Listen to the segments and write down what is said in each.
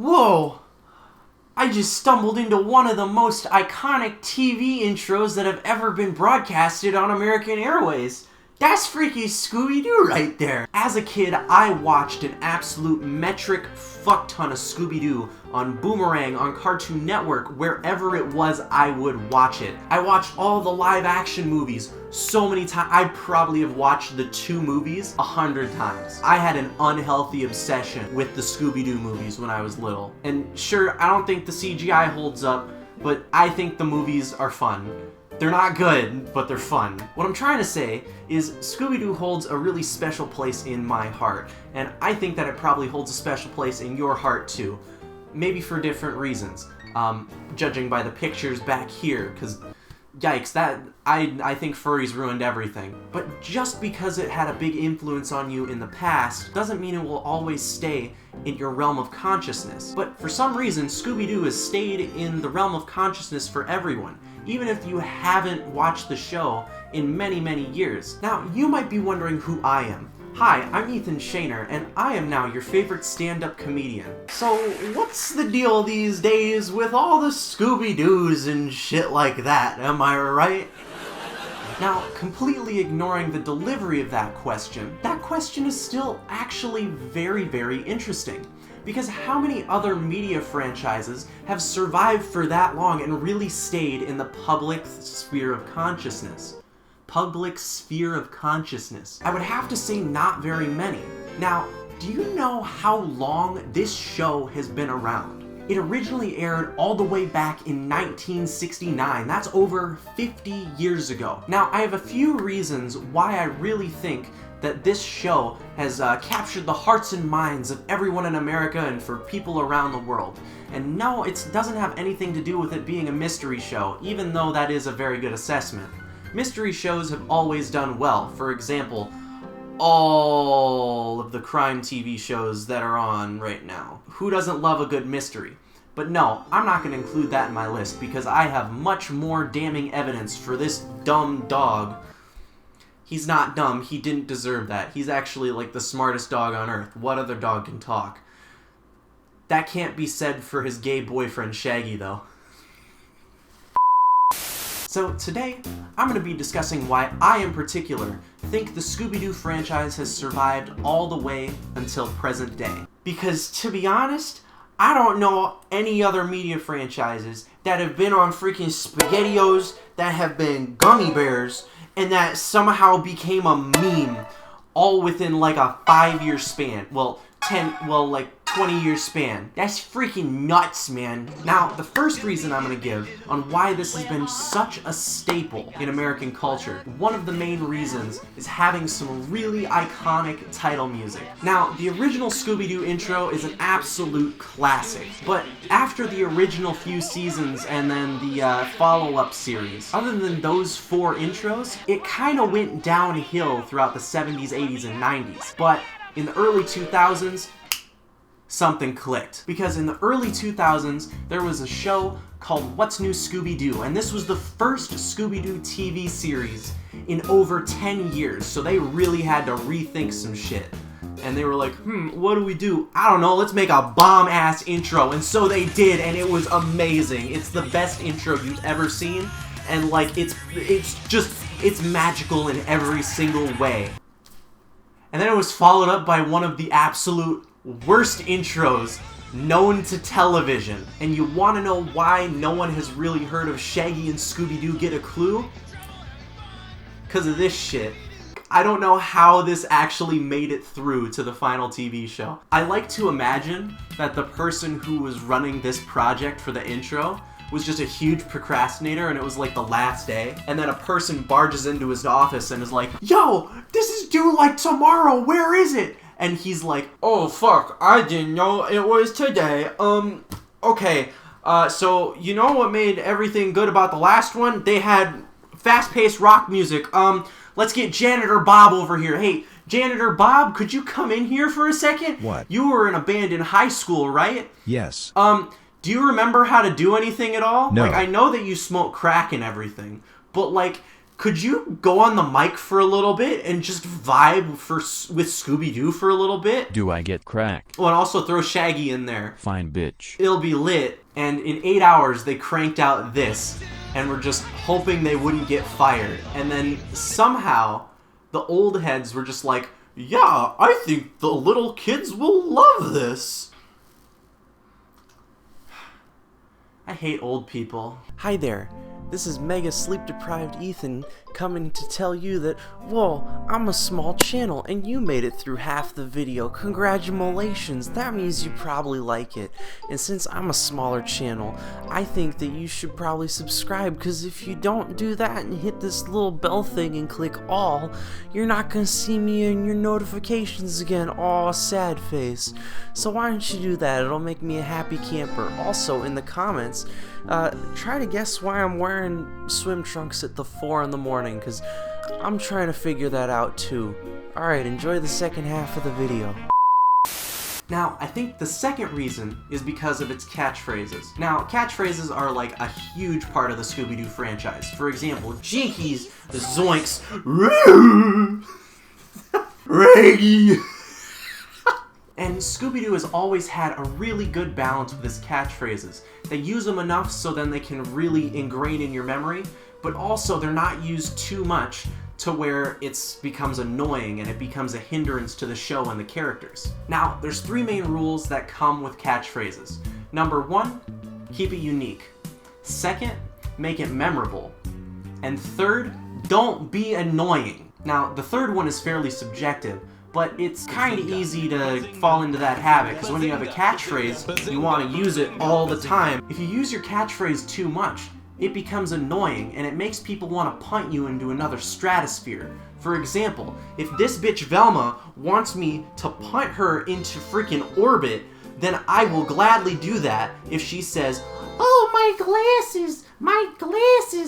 Whoa! I just stumbled into one of the most iconic TV intros that have ever been broadcasted on American Airways. That's freaking Scooby Doo right there. As a kid, I watched an absolute metric fuck ton of Scooby Doo on Boomerang, on Cartoon Network, wherever it was I would watch it. I watched all the live action movies so many times. I probably have watched the 2 movies 100 times. I had an unhealthy obsession with the Scooby Doo movies when I was little. And sure, I don't think the CGI holds up, but I think the movies are fun. They're not good, but they're fun. What I'm trying to say is Scooby-Doo holds a really special place in my heart, and I think that it probably holds a special place in your heart too. Maybe for different reasons, judging by the pictures back here, because yikes, I think furries ruined everything. But just because it had a big influence on you in the past doesn't mean it will always stay in your realm of consciousness. But for some reason, Scooby-Doo has stayed in the realm of consciousness for everyone, even if you haven't watched the show in many, many years. Now, you might be wondering who I am. Hi, I'm Ethan Schaner, and I am now your favorite stand-up comedian. So, what's the deal these days with all the Scooby-Doos and shit like that, am I right? Now, completely ignoring the delivery of that question is still actually very, very interesting. Because how many other media franchises have survived for that long and really stayed in the public sphere of consciousness? Public sphere of consciousness. I would have to say not very many. Now, do you know how long this show has been around? It originally aired all the way back in 1969. That's over 50 years ago. Now, I have a few reasons why I really think that this show has captured the hearts and minds of everyone in America and for people around the world. And no, it doesn't have anything to do with it being a mystery show, even though that is a very good assessment. Mystery shows have always done well. For example, all of the crime TV shows that are on right now. Who doesn't love a good mystery? But no, I'm not going to include that in my list because I have much more damning evidence for this dumb dog. He's not dumb, he didn't deserve that. He's actually like the smartest dog on earth. What other dog can talk? That can't be said for his gay boyfriend Shaggy though. So today, I'm going to be discussing why I in particular think the Scooby-Doo franchise has survived all the way until present day. Because to be honest, I don't know any other media franchises that have been on freaking SpaghettiOs, that have been gummy bears, and that somehow became a meme all within like a 5-year span. Well, 20-year span. That's freaking nuts, man. Now, the first reason I'm gonna give on why this has been such a staple in American culture, one of the main reasons is having some really iconic title music. Now, the original Scooby-Doo intro is an absolute classic, but after the original few seasons and then the follow-up series, other than those 4 intros, it kind of went downhill throughout the 70s, 80s, and 90s. But in the early 2000s, something clicked. Because in the early 2000s, there was a show called What's New Scooby-Doo, and this was the first Scooby-Doo TV series in over 10 years, so they really had to rethink some shit. And they were like, what do we do? I don't know, let's make a bomb-ass intro, and so they did, and it was amazing. It's the best intro you've ever seen, and like, it's magical in every single way. And then it was followed up by one of the absolute worst intros known to television. And you want to know why no one has really heard of Shaggy and Scooby-Doo Get a Clue? Because of this shit. I don't know how this actually made it through to the final TV show. I like to imagine that the person who was running this project for the intro was just a huge procrastinator and it was like the last day, and then a person barges into his office and is like, yo, this is due like tomorrow, where is it? And he's like, oh fuck, I didn't know it was today. Okay, so you know what made everything good about the last one? They had fast-paced rock music. Let's get Janitor Bob over here. Hey, Janitor Bob, could you come in here for a second? What? You were in a band in high school, right? Yes. Do you remember how to do anything at all? No. Like, I know that you smoke crack and everything, but like, could you go on the mic for a little bit and just vibe with Scooby Doo for a little bit? Do I get crack? Oh, and also throw Shaggy in there. Fine, bitch. It'll be lit. And in 8 hours, they cranked out this, and we're just hoping they wouldn't get fired. And then somehow, the old heads were just like, yeah, I think the little kids will love this. I hate old people. Hi there. This is mega sleep-deprived Ethan coming to tell you that, whoa, I'm a small channel and you made it through half the video. Congratulations, that means you probably like it. And since I'm a smaller channel, I think that you should probably subscribe, because if you don't do that and hit this little bell thing and click all, you're not gonna see me in your notifications again. Aw, sad face. So why don't you do that? It'll make me a happy camper. Also, in the comments, try to guess why I'm wearing swim trunks at the 4 in the morning, because I'm trying to figure that out too. Alright, enjoy the second half of the video. Now, I think the second reason is because of its catchphrases. Now, catchphrases are like a huge part of the Scooby Doo franchise. For example, Jinkies, Zoinks, Reggie. And Scooby-Doo has always had a really good balance with his catchphrases. They use them enough so then they can really ingrain in your memory, but also they're not used too much to where it becomes annoying and it becomes a hindrance to the show and the characters. Now, there's 3 main rules that come with catchphrases. Number 1, keep it unique. Second, make it memorable. And third, don't be annoying. Now, the third one is fairly subjective, but it's kind of easy to fall into that habit, because when you have a catchphrase, you want to use it all the time. If you use your catchphrase too much, it becomes annoying, and it makes people want to punt you into another stratosphere. For example, if this bitch Velma wants me to punt her into freaking orbit, then I will gladly do that if she says, "Oh, my glasses,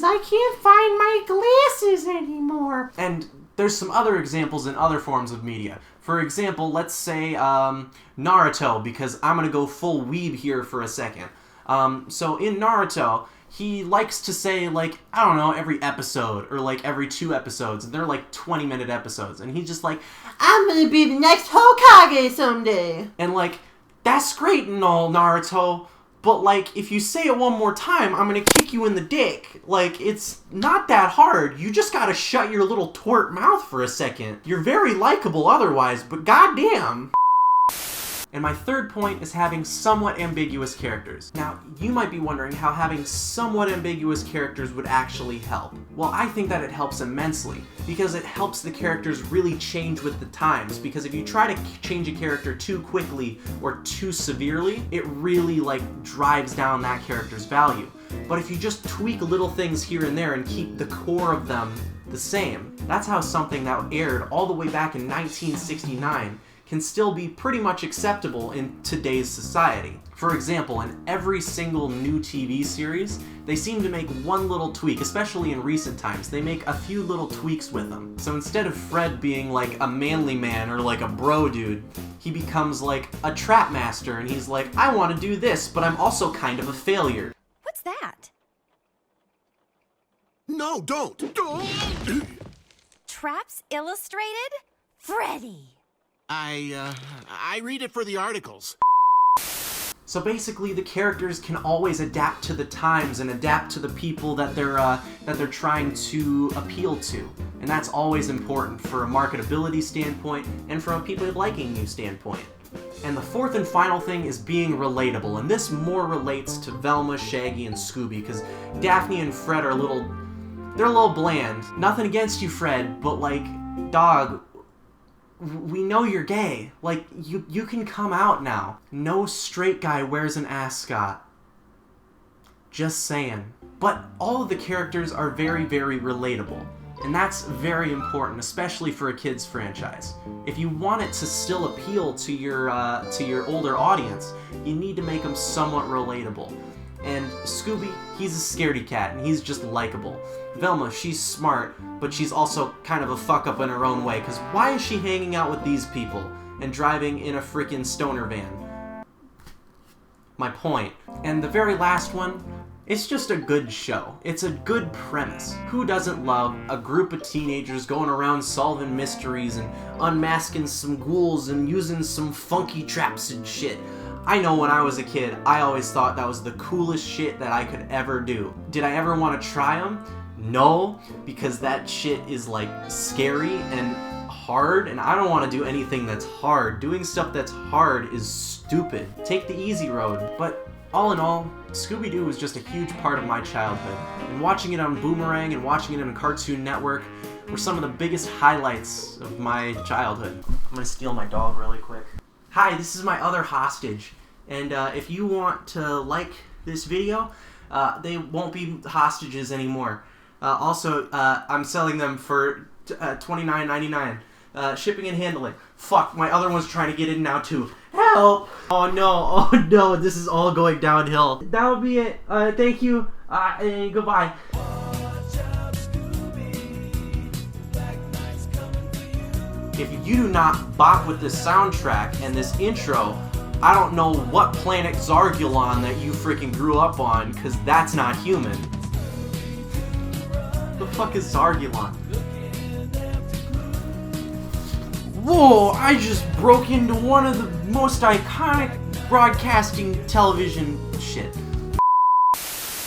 I can't find my glasses anymore." And there's some other examples in other forms of media. For example, let's say Naruto, because I'm gonna go full weeb here for a second. So in Naruto, he likes to say, like, I don't know, every episode, or like every 2 episodes, and they're like 20-minute episodes, and he's just like, "I'm gonna be the next Hokage someday." And like, that's great and all, Naruto, but like, if you say it one more time, I'm gonna kick you in the dick. Like, it's not that hard. You just gotta shut your little twert mouth for a second. You're very likable otherwise, but goddamn. And my third point is having somewhat ambiguous characters. Now, you might be wondering how having somewhat ambiguous characters would actually help. Well, I think that it helps immensely, because it helps the characters really change with the times, because if you try to change a character too quickly or too severely, it really like drives down that character's value. But if you just tweak little things here and there and keep the core of them the same, that's how something that aired all the way back in 1969 can still be pretty much acceptable in today's society. For example, in every single new TV series, they seem to make one little tweak, especially in recent times. They make a few little tweaks with them. So instead of Fred being like a manly man or like a bro dude, he becomes like a trap master, and he's like, "I want to do this, but I'm also kind of a failure." What's that? No, don't! Traps Illustrated? Freddy! I read it for the articles. So basically, the characters can always adapt to the times and adapt to the people that they're trying to appeal to, and that's always important for a marketability standpoint and from a people liking you standpoint. And the fourth and final thing is being relatable, and this more relates to Velma, Shaggy, and Scooby, because Daphne and Fred are a little bland. Nothing against you, Fred, but like, dog, we know you're gay. Like, you can come out now. No straight guy wears an ascot. Just saying. But all of the characters are very, very relatable. And that's very important, especially for a kid's franchise. If you want it to still appeal to your older audience, you need to make them somewhat relatable. And Scooby, he's a scaredy cat, and he's just likable. Velma, she's smart, but she's also kind of a fuck-up in her own way, because why is she hanging out with these people and driving in a freaking stoner van? My point. And the very last one It's just a good show. It's a good premise. Who doesn't love a group of teenagers going around solving mysteries and unmasking some ghouls and using some funky traps and shit? I know when I was a kid, I always thought that was the coolest shit that I could ever do. Did I ever want to try them? No, because that shit is like scary and hard, and I don't want to do anything that's hard. Doing stuff that's hard is stupid. Take the easy road. But all in all, Scooby Doo was just a huge part of my childhood, and watching it on Boomerang and watching it on Cartoon Network were some of the biggest highlights of my childhood. I'm gonna steal my dog really quick. Hi, this is my other hostage, and if you want to like this video, they won't be hostages anymore. Also, I'm selling them for $29.99. Shipping and handling. Fuck, my other one's trying to get in now too. Help! Oh no, this is all going downhill. That'll be it. Thank you, and goodbye. If you do not bop with this soundtrack and this intro, I don't know what planet Zargulon that you freaking grew up on, because that's not human. The fuck is Zargulon? Whoa, I just broke into one of the most iconic broadcasting television shit.